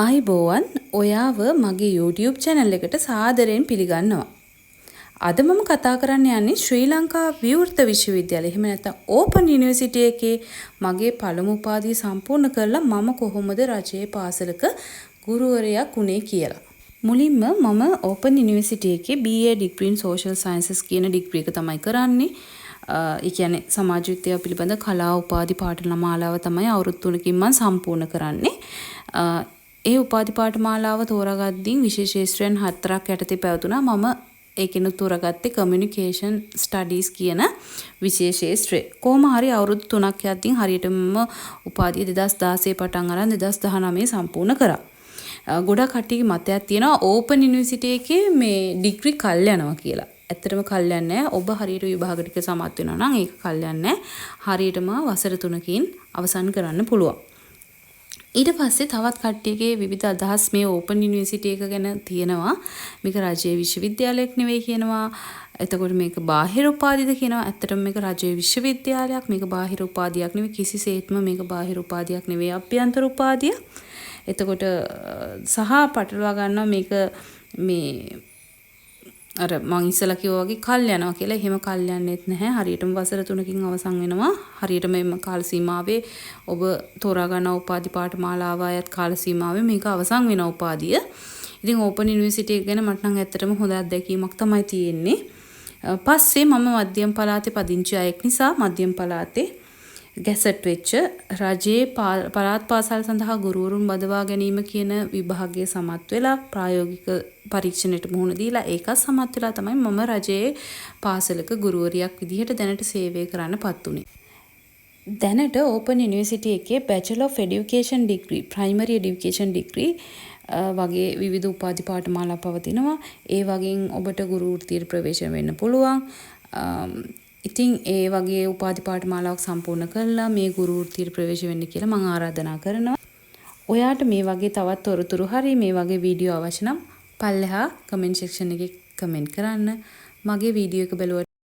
ආයිබෝවන් ඔයාව මගේ YouTube channel එකට සාදරයෙන් පිළිගන්නවා. අද මම කතා කරන්න යන්නේ ශ්‍රී ලංකා විවෘත විශ්වවිද්‍යාලය. එහෙම නැත්නම් Open University එකේ මගේ පළමු උපාධිය සම්පූර්ණ කරලා මම කොහොමද රජයේ පාසලක ගුරුවරයෙක් වුණේ කියලා. මුලින්ම මම Open University එකේ BA degree in Social Sciences කියන degree එක තමයි කරන්නේ. ඒ කියන්නේ සමාජ විද්‍යාව පිළිබඳ කලා උපාධි පාඨමාලාව තමයි අවුරුදු 3කින් මම සම්පූර්ණ කරන්නේ. ඒ උපාධි පාඨමාලාව තෝරාගද්දී විශේෂ ශාස්ත්‍රයන් 4ක් යටතේ පැවතුණා. මම ඒකෙනුත් තෝරාගත්තේ කමියුනිකේෂන් ස්ටඩීස් කියන විශේෂ ශාස්ත්‍රය. කොහොම හරි අවුරුදු 3ක් යද්දී හරියටම උපාධිය 2016 පටන් අරන් 2019 සම්පූර්ණ කරා. ගොඩක් කට්ටියගේ මතයක් තියෙනවා ඕපන් යුනිවර්සිටි එකේ මේ ඩිග්‍රී කල් යනවා කියලා. ඇත්තටම කල් යන්නේ නැහැ. ඔබ හරියට විභාග ටික සමත් වෙනවා නම් ඒක කල් යන්නේ නැහැ. හරියටම වසර 3කින් අවසන් කරන්න පුළුවන්. ඊට පස්සේ තවත් කට්ටියගේ විවිධ අදහස් මේ ඕපන් යුනිවර්සිටි එක ගැන තියෙනවා. මේක රජයේ විශ්වවිද්‍යාලයක් නෙවෙයි කියනවා. එතකොට මේක බාහිර උපාධියද කියනවා. ඇත්තටම මේක රජයේ විශ්වවිද්‍යාලයක්. මේක බාහිර උපාධියක් නෙවෙයි. කිසිසේත්ම මේක බාහිර උපාධියක් නෙවෙයි. අභ්‍යන්තර උපාධිය. එතකොට සහ පටලවා ගන්නවා මේක මේ අර මං ඉස්සලා කිව්වා වගේ කල් යනවා කියලා. එහෙම කල් යන්නේත් නැහැ. හරියටම වසර 3කින් අවසන් වෙනවා. හරියටම මේ කාල සීමාවේ ඔබ තෝරා ගන්න උපාධි පාඨමාලාව අයත් කාල සීමාවේ මේක අවසන් වෙන උපාධිය. ඉතින් ඕපන් යුනිවර්සිටි එක ගැන මට නම් ඇත්තටම හොඳ අත්දැකීමක් තමයි තියෙන්නේ. පස්සේ මම මධ්‍යම පළාතේ පදිංචි අයෙක් නිසා මධ්‍යම පළාතේ ගැසට් වෙච්ච රජයේ පළාත් පාසල් සඳහා ගුරුවරුන් බදවා ගැනීම කියන විභාගයේ සමත් වෙලා ප්‍රායෝගික පරීක්ෂණයට මුහුණ දීලා ඒකත් සමත් වෙලා තමයි මම රජයේ පාසලක ගුරුවරියක් විදිහට දැනට සේවය කරන්නපත් උනේ. දැනට ඕපන් යුනිවර්සිටි එකේ Bachelor of Education degree, Primary Education degree වගේ විවිධ උපාධි පාඨමාලා පවතිනවා. ඒ වගේන් ඔබට ගුරු වෘත්තියට ප්‍රවේශ වෙන්න පුළුවන්. ඉතින් ඒ වගේ උපාධි පාඨමාලාවක් සම්පූර්ණ කළා මේ ගුරු වෘත්තියට ප්‍රවේශ වෙන්න කියලා මම ආරාධනා කරනවා. ඔයාට මේ වගේ තවත් තොරතුරු හරි මේ වගේ වීඩියෝ අවශ්‍ය නම් පල්ලෙහා කමෙන්ට් සෙක්ෂන් එකේ කමෙන්ට් කරන්න. මගේ වීඩියෝ එක බලුවට